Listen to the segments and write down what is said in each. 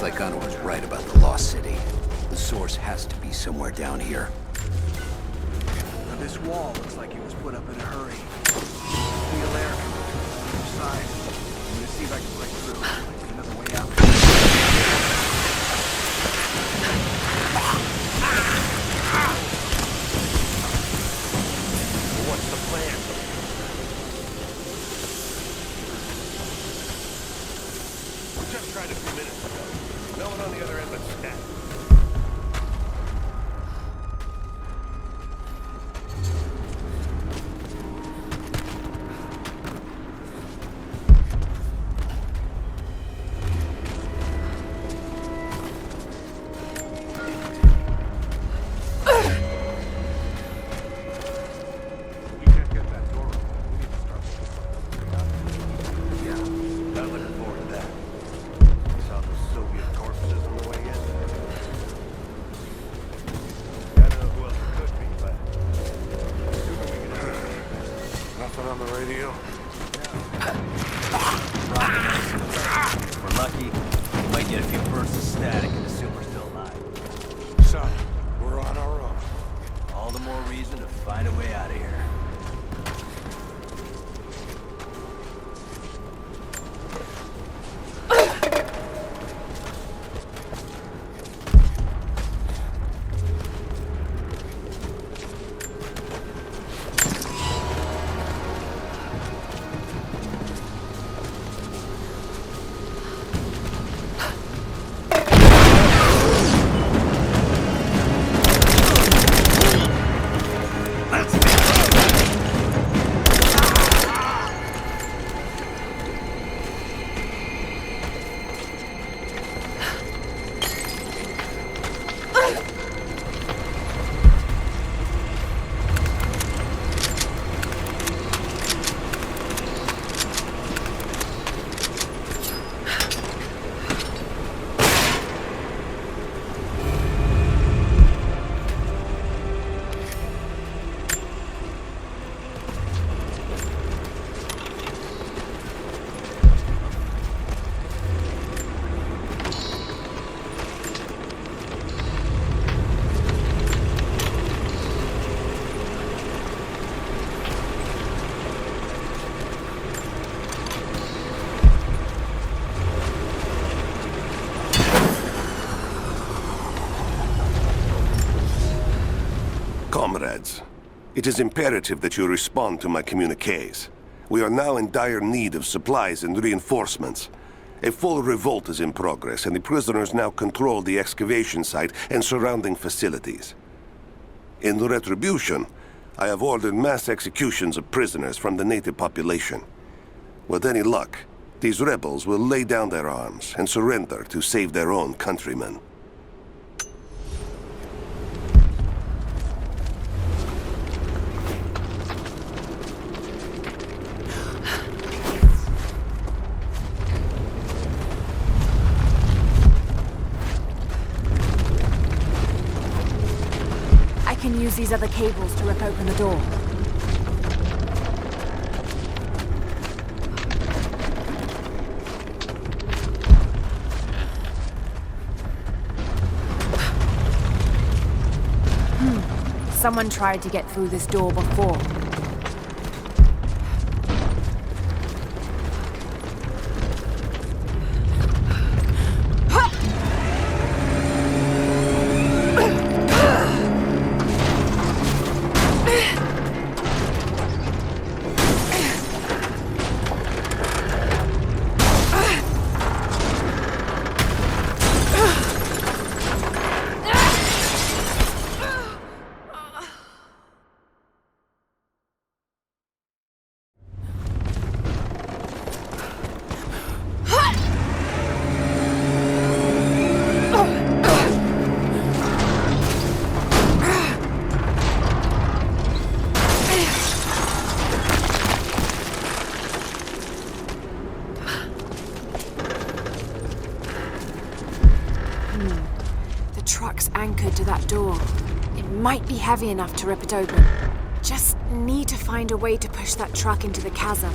Looks like Gunnar was right about the Lost City. The source has to be somewhere down here. Now this wall looks like it was put up in a hurry. Steel air from the side. I'm gonna see if I can break through. There's another way out. What's the plan? We just tried a few minutes ago. No one on the other end but Stat. On the radio. If we're lucky, we might get a few bursts of static and assume we're still alive. Son, we're on our own. All the more reason to find a way out of here. Comrades, it is imperative that you respond to my communiques. We are now in dire need of supplies and reinforcements. A full revolt is in progress, and the prisoners now control the excavation site and surrounding facilities. In retribution, I have ordered mass executions of prisoners from the native population. With any luck, these rebels will lay down their arms and surrender to save their own countrymen. I can use these other cables to rip open the door. Someone tried to get through this door before. Anchored to that door. It might be heavy enough to rip it open. Just need to find a way to push that truck into the chasm.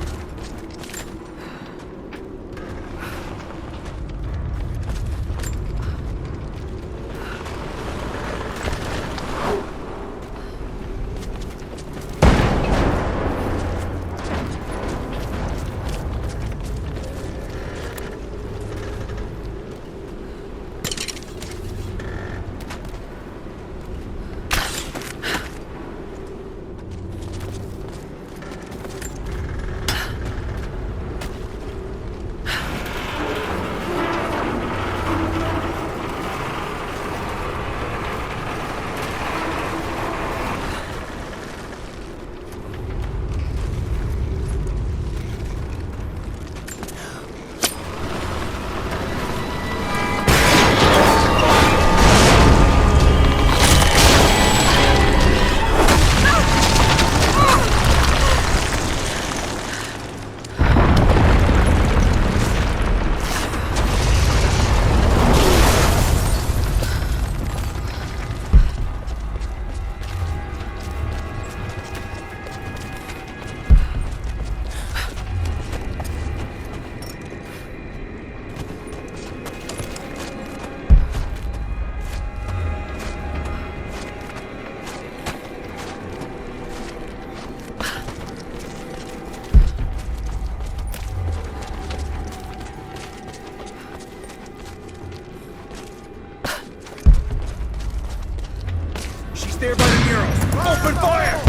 Open fire!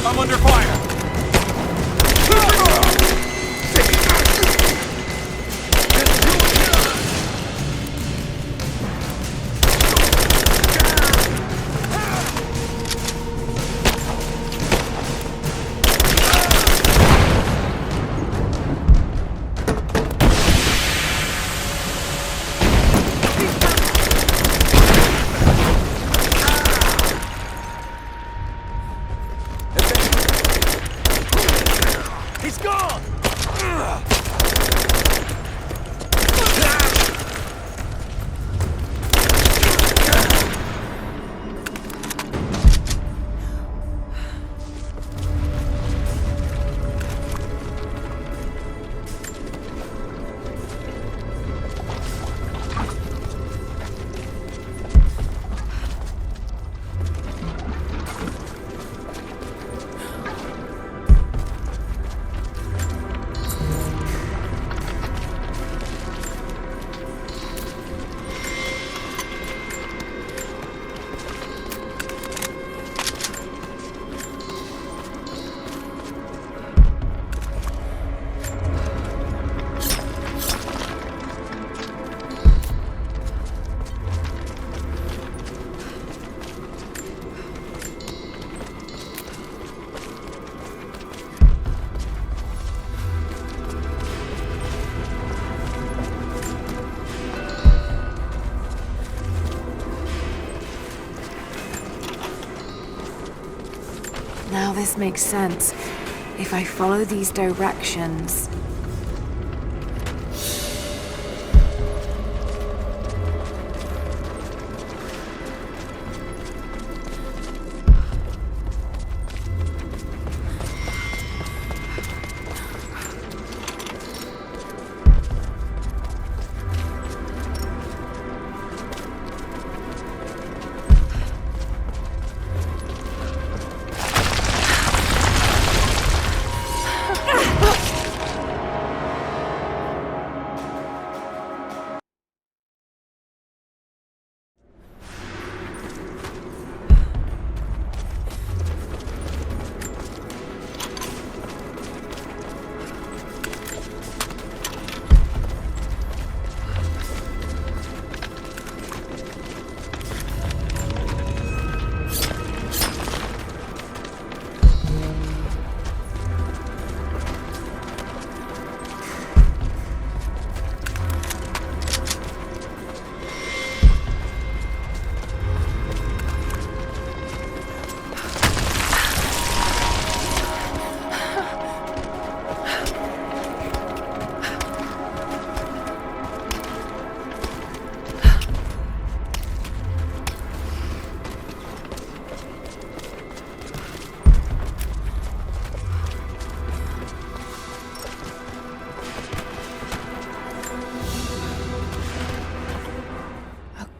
I'm under fire! He's gone! Now this makes sense. If I follow these directions...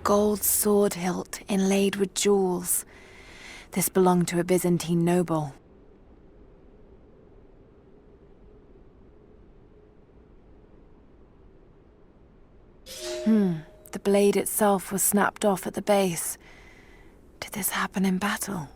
Gold sword hilt inlaid with jewels. This belonged to a Byzantine noble. The blade itself was snapped off at the base. Did this happen in battle?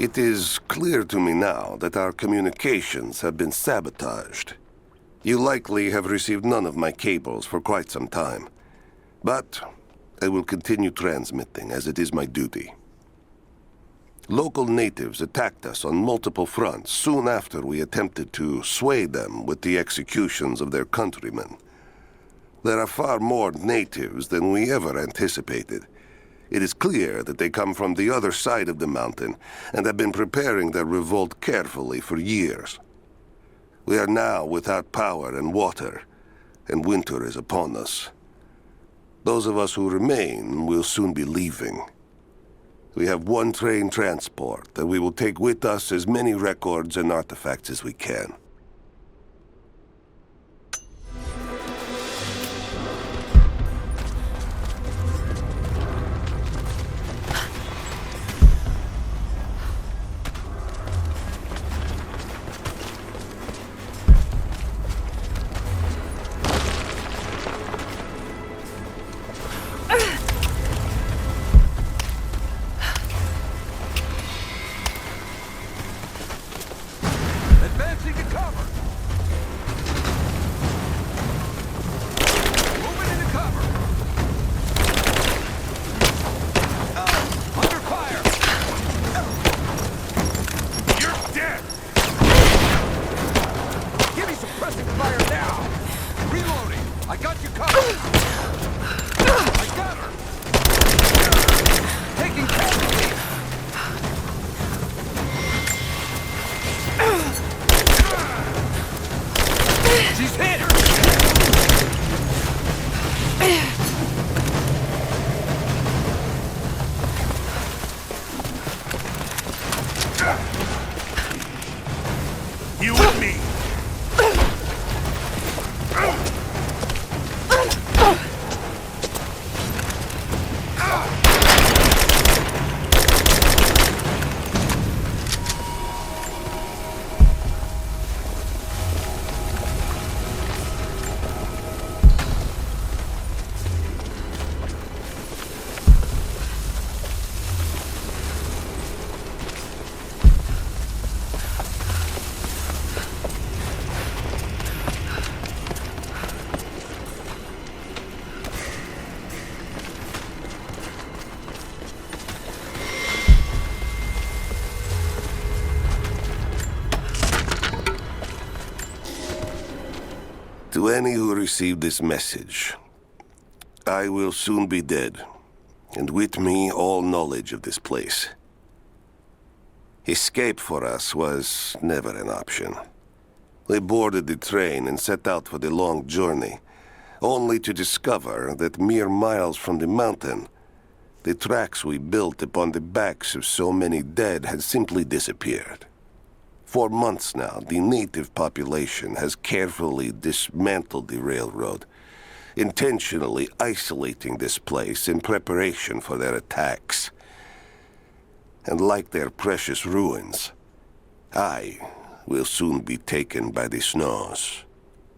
It is clear to me now that our communications have been sabotaged. You likely have received none of my cables for quite some time. But I will continue transmitting, as it is my duty. Local natives attacked us on multiple fronts soon after we attempted to sway them with the executions of their countrymen. There are far more natives than we ever anticipated. It is clear that they come from the other side of the mountain and have been preparing their revolt carefully for years. We are now without power and water, and winter is upon us. Those of us who remain will soon be leaving. We have one train transport, and we will take with us as many records and artifacts as we can. Advancing to cover! Moving into cover! Under fire! You're dead! Give me suppressing fire now! Reloading! I got you covered! I got her! Taking casualty! She's hit! You and me! To any who received this message, I will soon be dead, and with me all knowledge of this place. Escape for us was never an option. We boarded the train and set out for the long journey, only to discover that mere miles from the mountain, the tracks we built upon the backs of so many dead had simply disappeared. For months now, the native population has carefully dismantled the railroad, intentionally isolating this place in preparation for their attacks. And like their precious ruins, I will soon be taken by the snows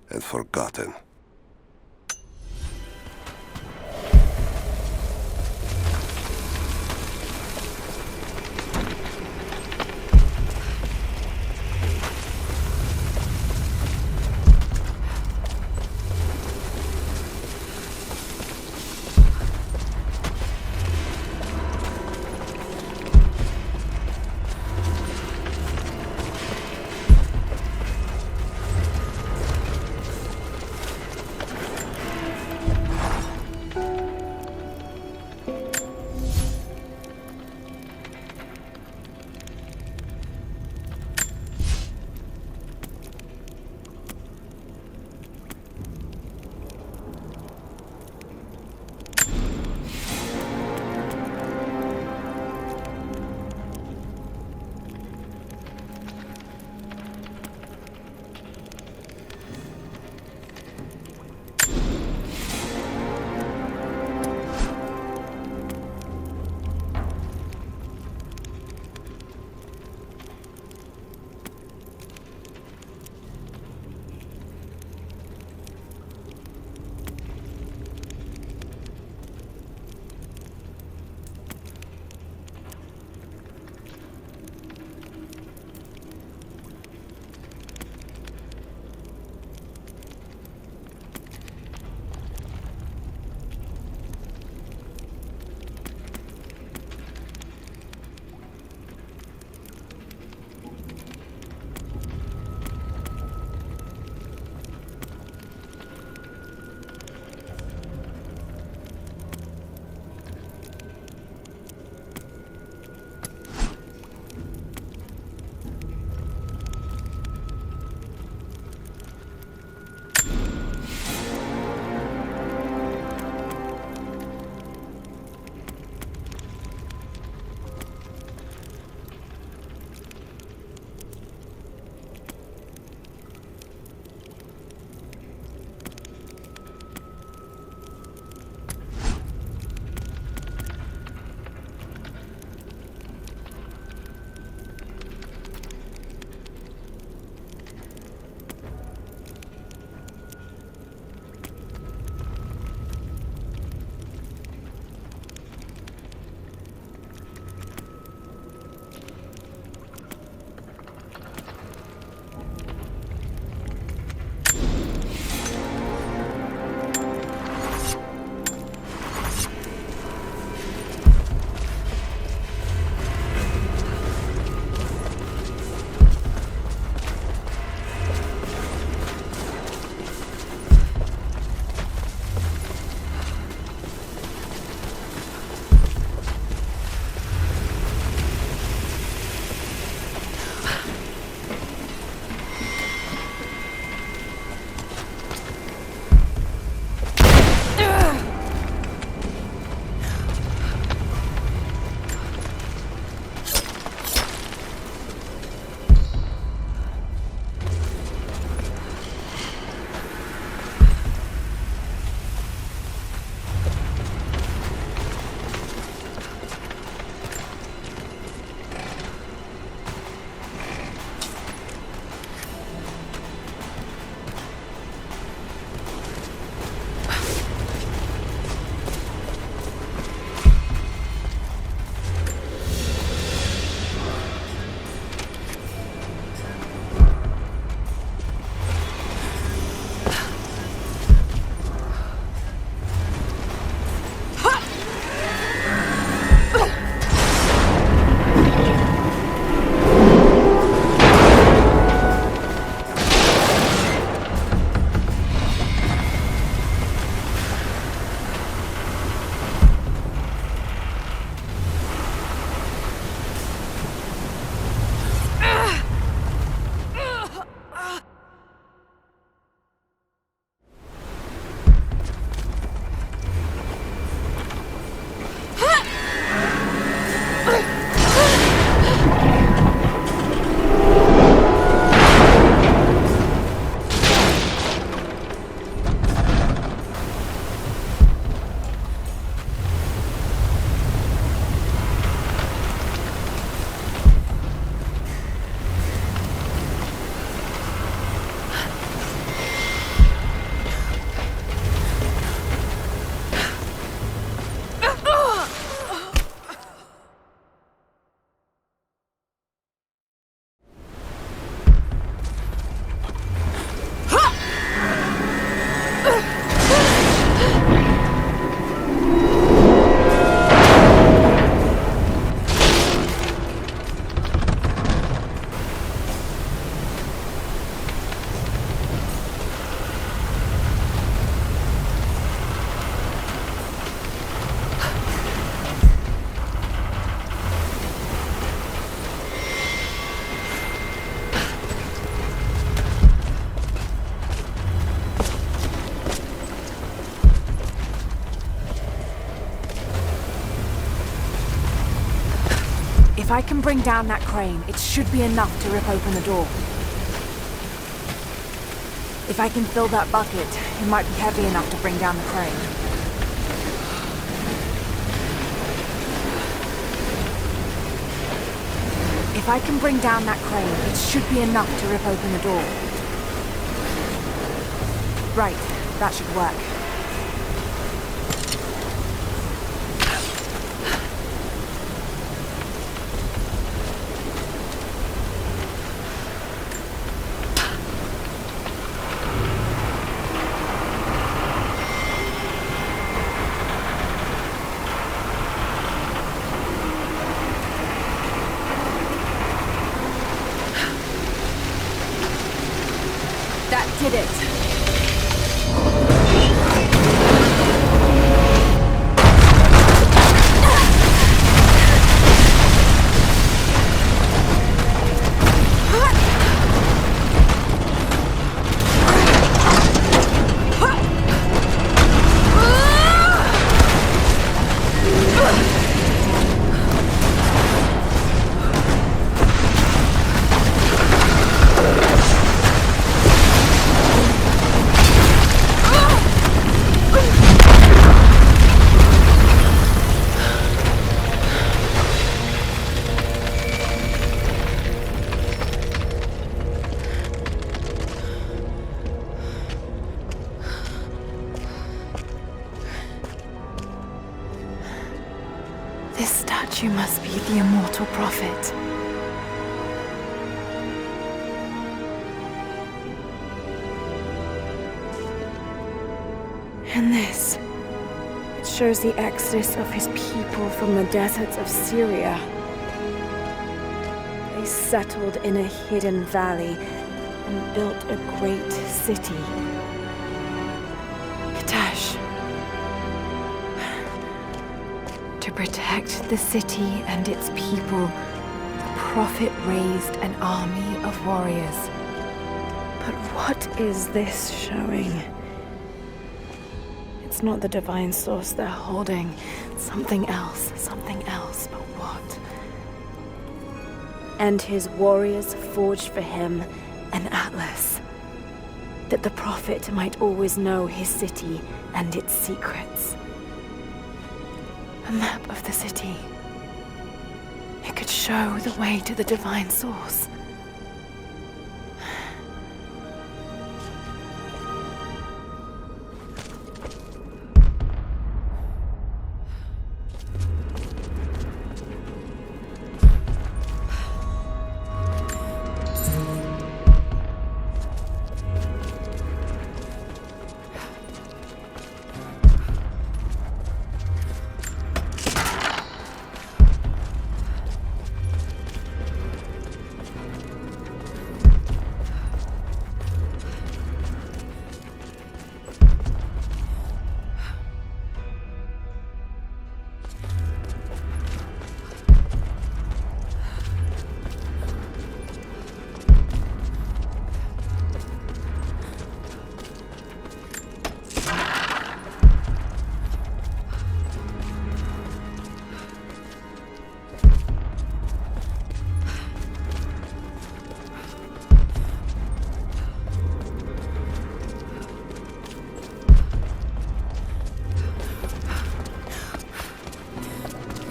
and forgotten. If I can bring down that crane, it should be enough to rip open the door. If I can fill that bucket, it might be heavy enough to bring down the crane. If I can bring down that crane, it should be enough to rip open the door. Right, that should work. That did it. This statue must be the immortal prophet. And this, it shows the exodus of his people from the deserts of Syria. They settled in a hidden valley and built a great city. Katash. To protect the city and its people, the prophet raised an army of warriors. But what is this showing? It's not the divine source they're holding. Something else, but what? And his warriors forged for him an atlas, that the prophet might always know his city and its secrets. A map of the city. It could show the way to the divine source.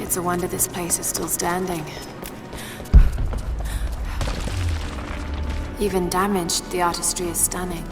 It's a wonder this place is still standing. Even damaged, the artistry is stunning.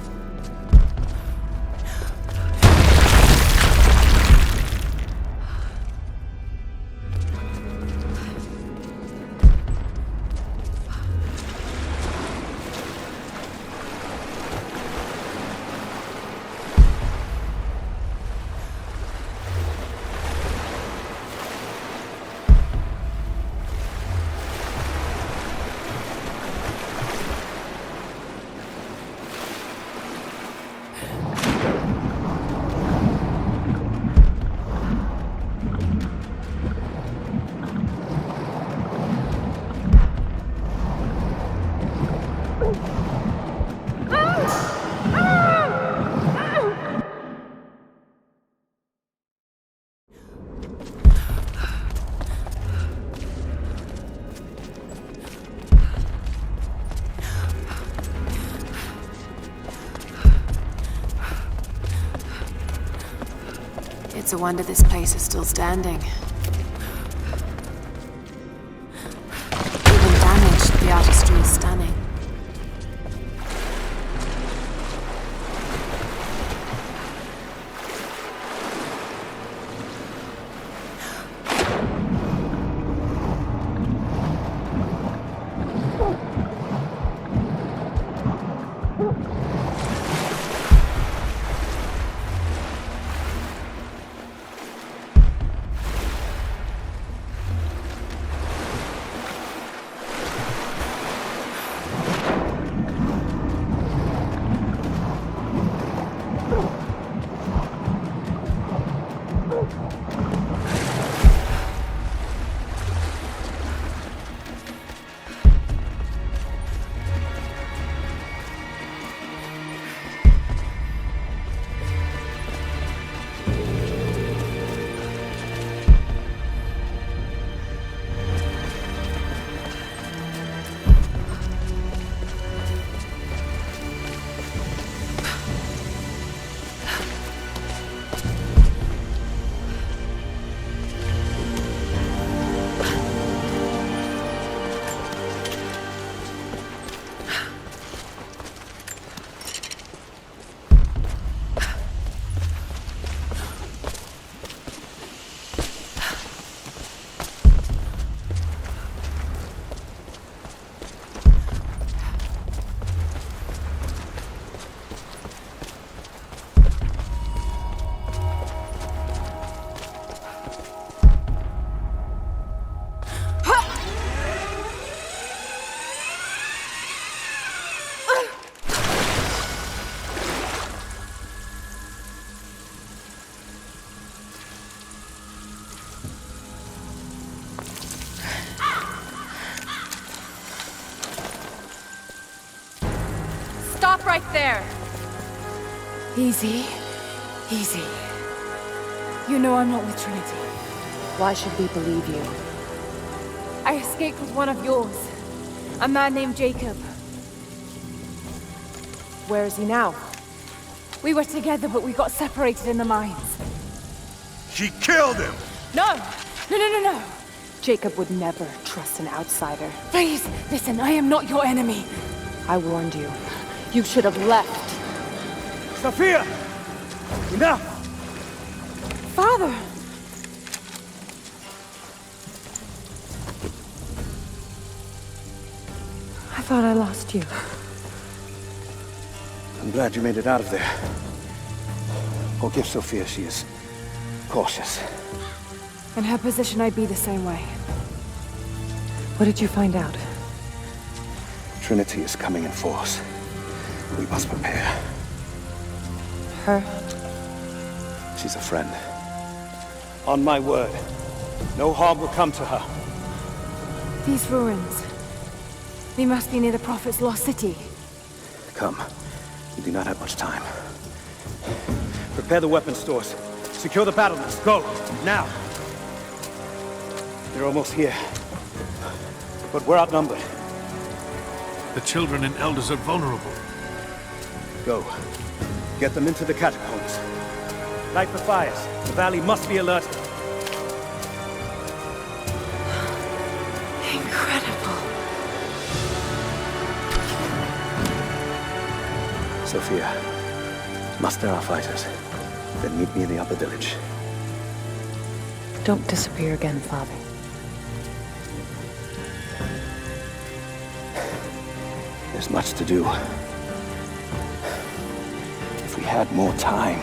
It's a wonder this place is still standing. Even damaged, the artistry is stunning. Stop right there! Easy. Easy. You know I'm not with Trinity. Why should we believe you? I escaped with one of yours. A man named Jacob. Where is he now? We were together, but we got separated in the mines. She killed him! No! No! Jacob would never trust an outsider. Please, listen, I am not your enemy. I warned you. You should have left. Sophia! Enough! Father! I thought I lost you. I'm glad you made it out of there. Forgive Sophia, she is cautious. In her position, I'd be the same way. What did you find out? Trinity is coming in force. We must prepare. Her? She's a friend. On my word, no harm will come to her. These ruins. They must be near the Prophet's lost city. Come. We do not have much time. Prepare the weapon stores. Secure the battlements. Go! Now! They're almost here. But we're outnumbered. The children and elders are vulnerable. Go. Get them into the catacombs. Light the fires. The valley must be alerted. Incredible. Sophia, muster our fighters. Then meet me in the upper village. Don't disappear again, Father. There's much to do. If we had more time.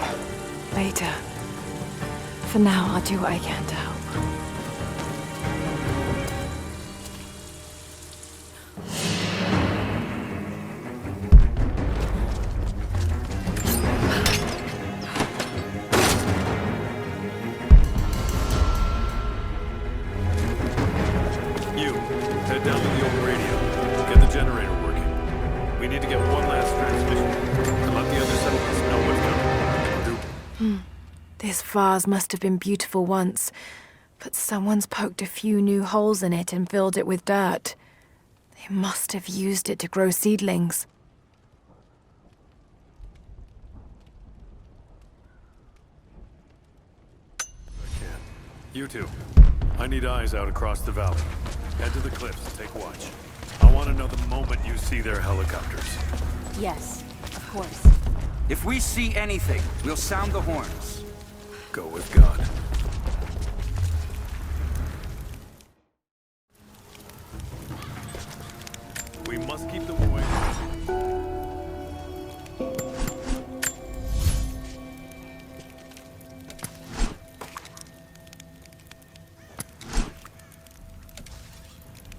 Later. For now, I'll do what I can to help. You, head down to the open radio. Get the generator working. We need to get one last transmission. And let the other settlements know what's coming. This vase must have been beautiful once, but someone's poked a few new holes in it and filled it with dirt. They must have used it to grow seedlings. You two. I need eyes out across the valley. Head to the cliffs and take watch. I want to know the moment you see their helicopters. Yes, of course. If we see anything, we'll sound the horns. Go with God. We must keep them away.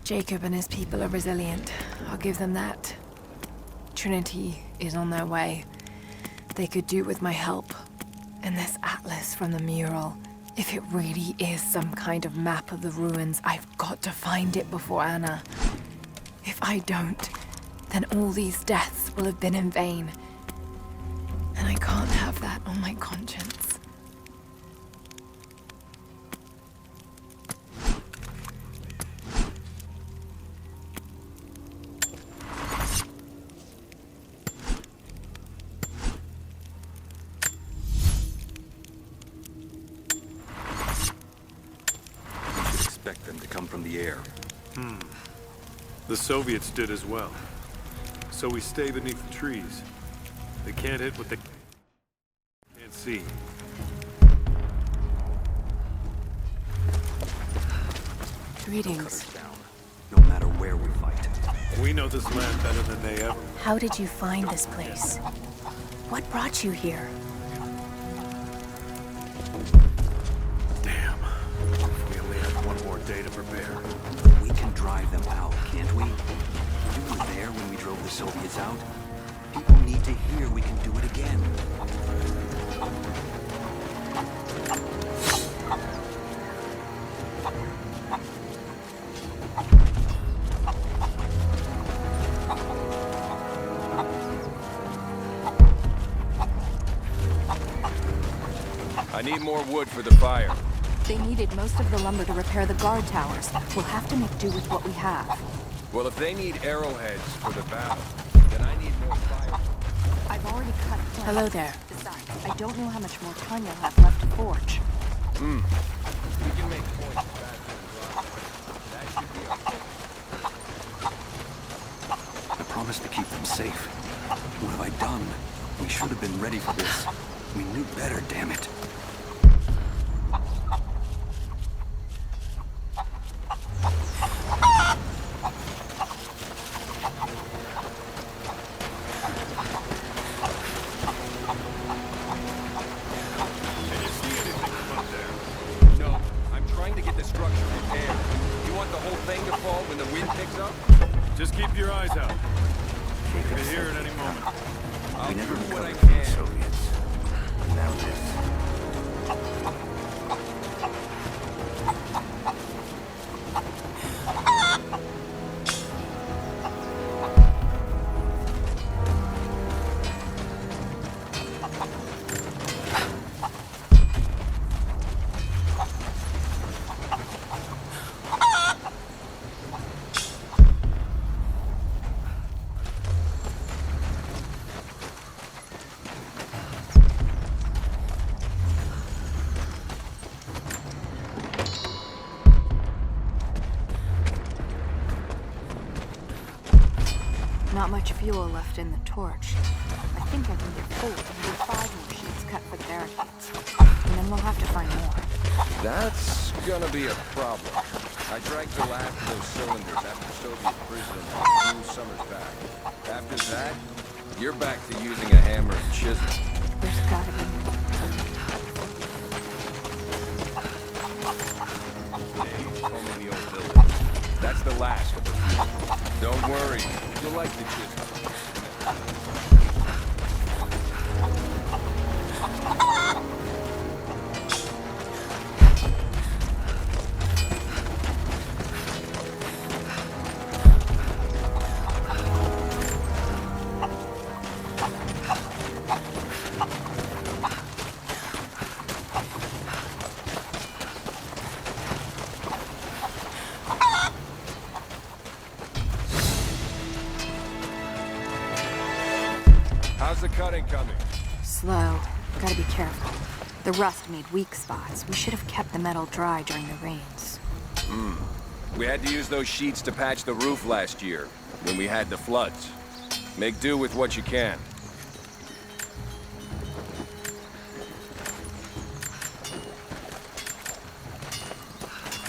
Jacob and his people are resilient. I'll give them that. Trinity is on their way. They could do with my help. And this atlas from the mural. If it really is some kind of map of the ruins, I've got to find it before Anna. If I don't, then all these deaths will have been in vain. And I can't have that on my conscience. Expect them to come from the air. The Soviets did as well. So we stay beneath the trees. They can't hit what they can't see. Greetings. Down, no matter where we fight. We know this land better than they ever. How did you find this place? What brought you here? Damn. If we only had one more day to prepare. We can drive them out, can't we? You were there when we drove the Soviets out. People need to hear we can do it again. I need more wood for the fire. They needed most of the lumber to repair the guard towers. We'll have to make do with what we have. Well, if they need arrowheads for the battle, then I need more fire. I've already cut it down. Hello there. Besides, I don't know how much more time you'll have left to forge. We can make points back to the rock. That should be okay. I promised to keep them safe. What have I done? We should have been ready for this. We knew better, damn it. Can you see anything from up there? No, I'm trying to get the structure repaired. You want the whole thing to fall when the wind picks up? Just keep your eyes out. We could hear it any moment. I'll We never do what I recovered from the can. Soviets. And now this. Not much fuel left in the torch. I think I can get 4, maybe 5 more sheets cut for the barricades. And then we'll have to find more. That's gonna be a problem. I dragged the last of those cylinders after Soviet prison a few summers back. After that, you're back to using a hammer and chisel. There's gotta be more. Hey, only the old building. That's the last of them. Don't worry, you'll like the chisel. How's the cutting coming? Slow. Gotta be careful. The rust made weak spots. We should have kept the metal dry during the rains. We had to use those sheets to patch the roof last year, when we had the floods. Make do with what you can.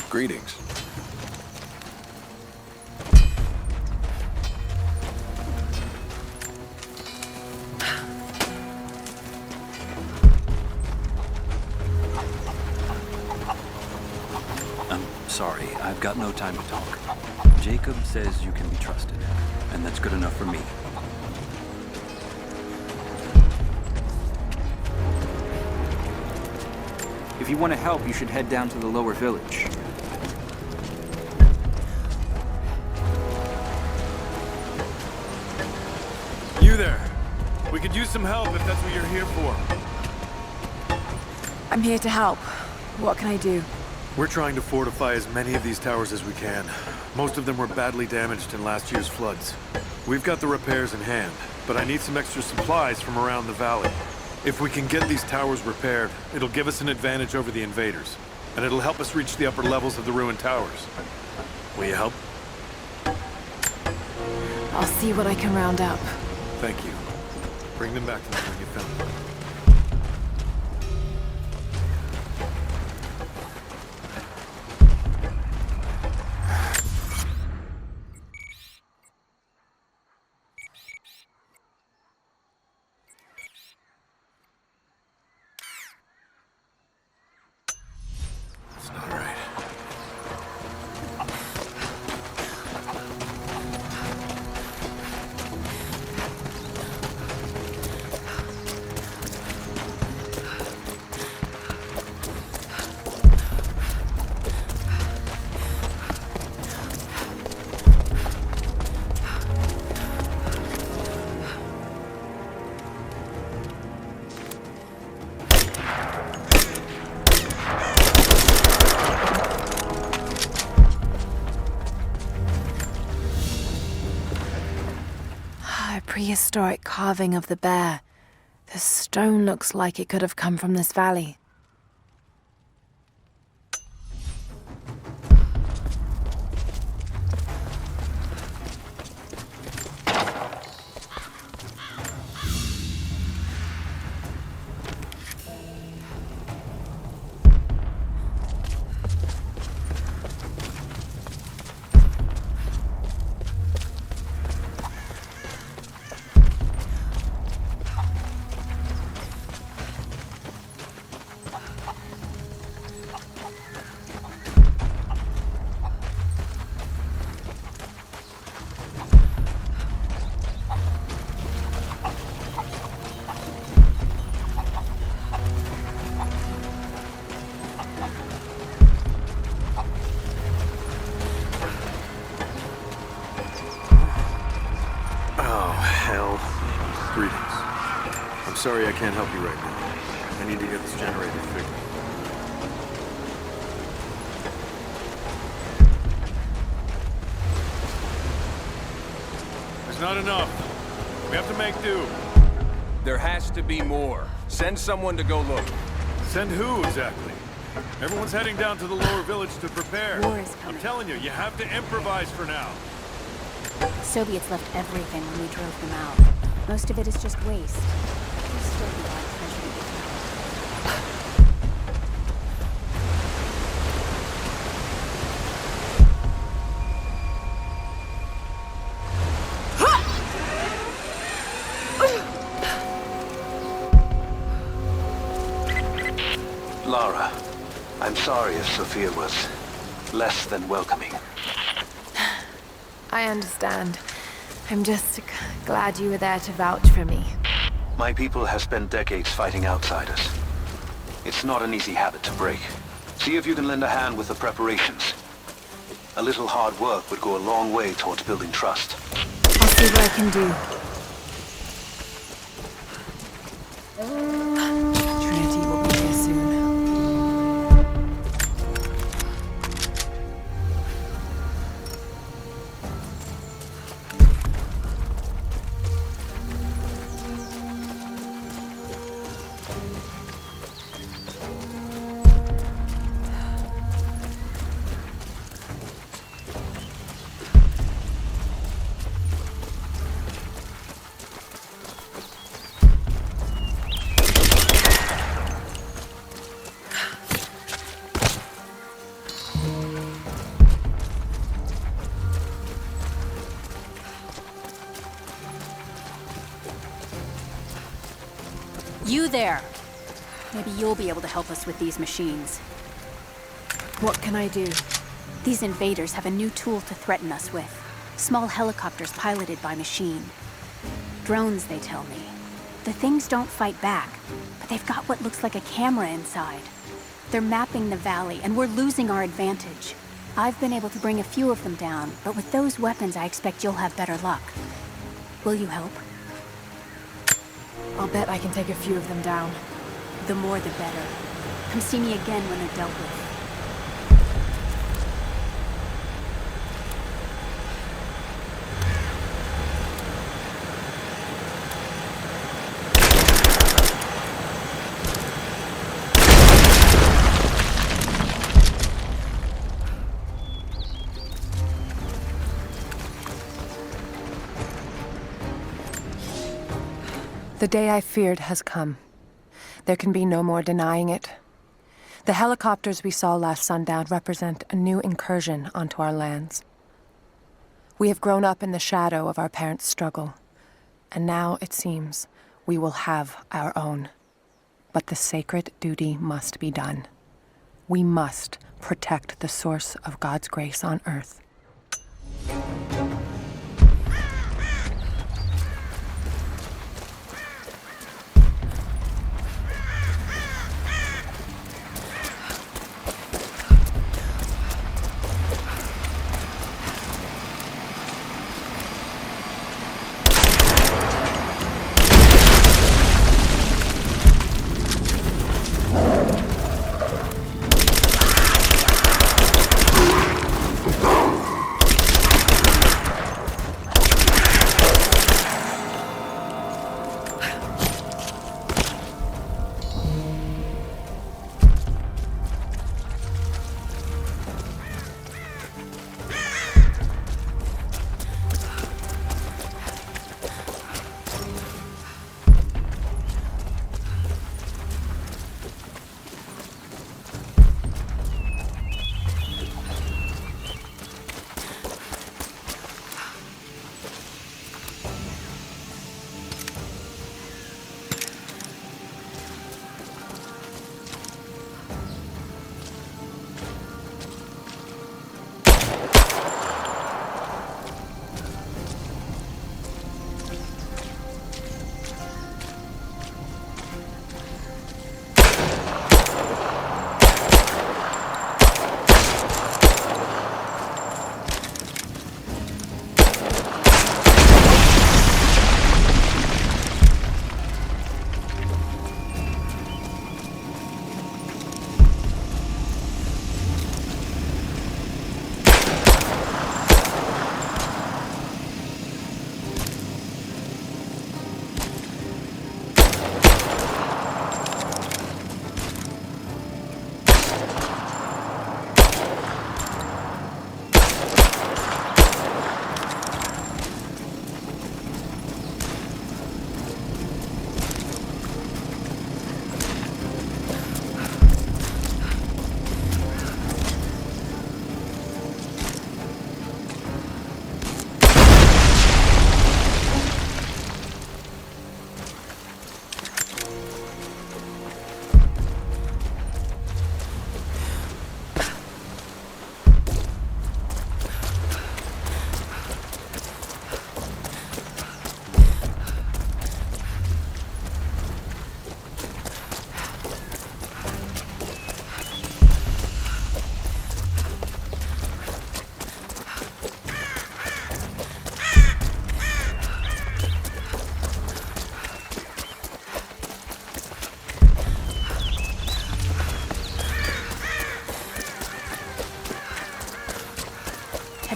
Greetings. I'm sorry, I've got no time to talk. Jacob says you can be trusted, and that's good enough for me. If you want to help, you should head down to the lower village. You there. We could use some help if that's what you're here for. I'm here to help. What can I do? We're trying to fortify as many of these towers as we can. Most of them were badly damaged in last year's floods. We've got the repairs in hand, but I need some extra supplies from around the valley. If we can get these towers repaired, it'll give us an advantage over the invaders, and it'll help us reach the upper levels of the ruined towers. Will you help? I'll see what I can round up. Thank you. Bring them back to me when you found them. It's not right. A prehistoric carving of the bear. The stone looks like it could have come from this valley. Greetings. I'm sorry I can't help you right now. I need to get this generator fixed. There's not enough. We have to make do. There has to be more. Send someone to go look. Send who, exactly? Everyone's heading down to the lower village to prepare. War is coming. I'm telling you, you have to improvise for now. Soviets left everything when we drove them out. Most of it is just waste. There'll still be a lot of treasure to be found. Lara, I'm sorry if Sophia was less than welcoming. I understand. I'm just glad you were there to vouch for me. My people have spent decades fighting outsiders. It's not an easy habit to break. See if you can lend a hand with the preparations. A little hard work would go a long way towards building trust. I'll see what I can do. Trinity will be here soon. You there! Maybe you'll be able to help us with these machines. What can I do? These invaders have a new tool to threaten us with. Small helicopters piloted by machine. Drones, they tell me. The things don't fight back, but they've got what looks like a camera inside. They're mapping the valley, and we're losing our advantage. I've been able to bring a few of them down, but with those weapons, I expect you'll have better luck. Will you help? I'll bet I can take a few of them down. The more the better. Come see me again when they're dealt with. The day I feared has come. There can be no more denying it. The helicopters we saw last sundown represent a new incursion onto our lands. We have grown up in the shadow of our parents' struggle, and now, it seems, we will have our own. But the sacred duty must be done. We must protect the source of God's grace on earth.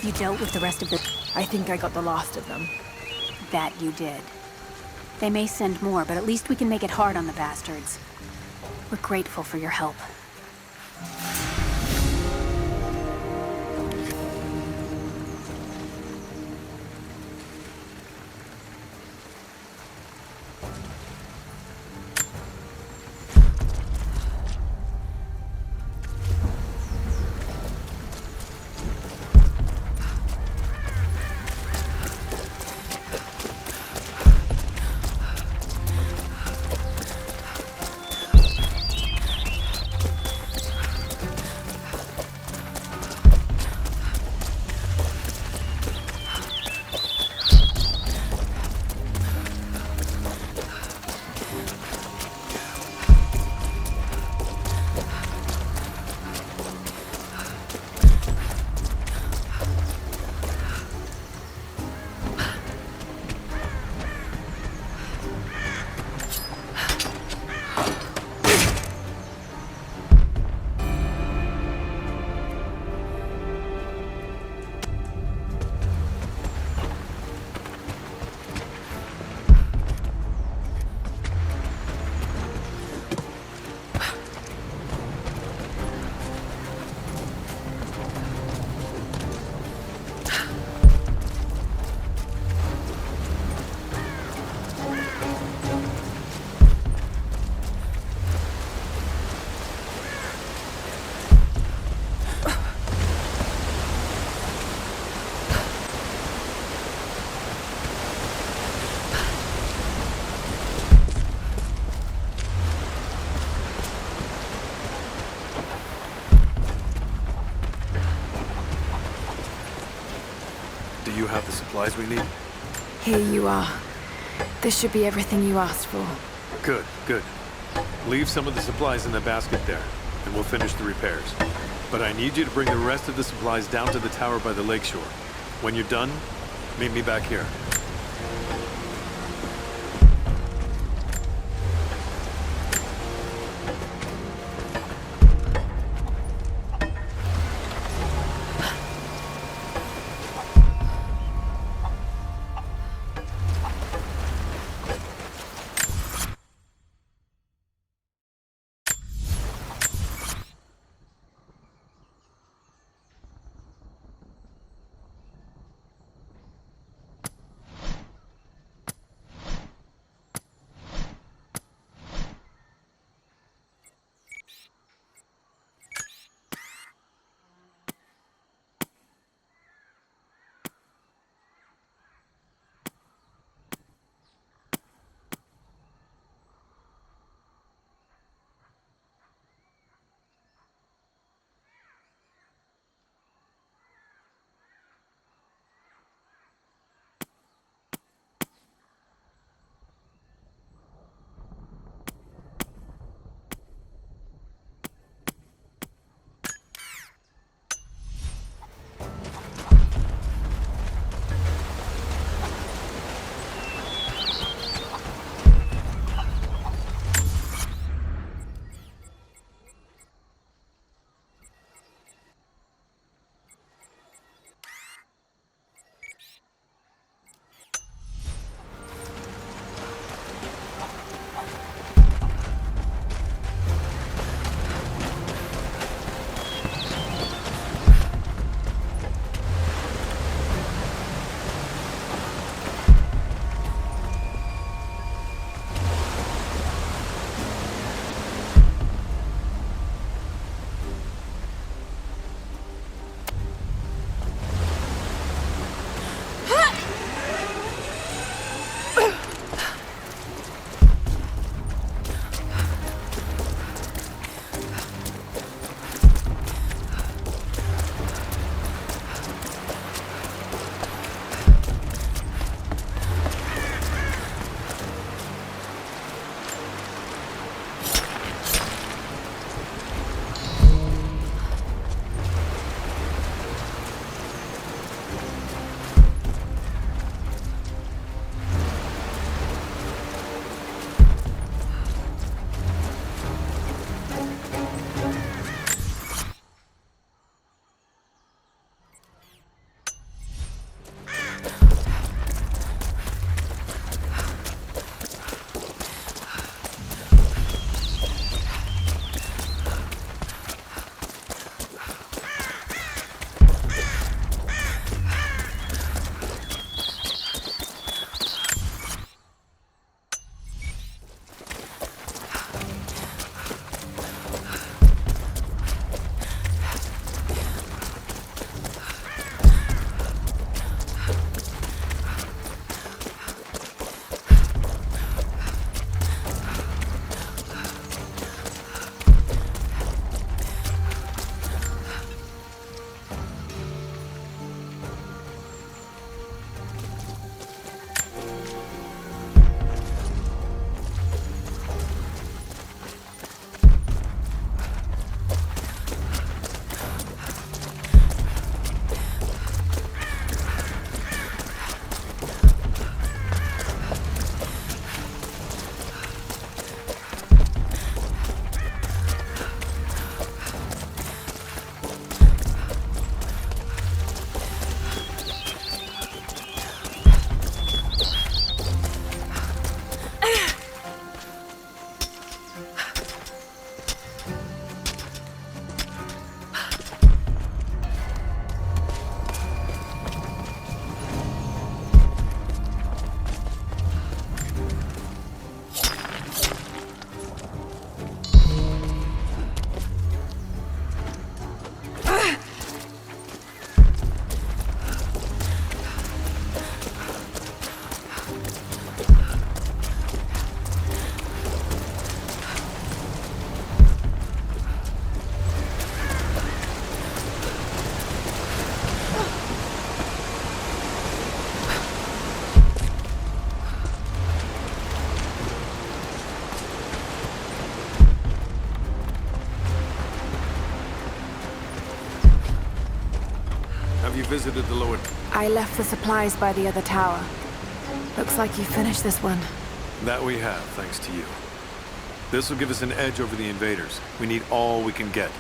Have you dealt with the rest of the... I think I got the last of them. That you did. They may send more, but at least we can make it hard on the bastards. We're grateful for your help. supplies we need? Here you are. This should be everything you asked for. Good, good. Leave some of the supplies in the basket there, and we'll finish the repairs. But I need you to bring the rest of the supplies down to the tower by the lakeshore. When you're done, meet me back here. visited the lower... I left the supplies by the other tower. Looks like you finished this one. That we have, thanks to you. This will give us an edge over the invaders. We need all we can get.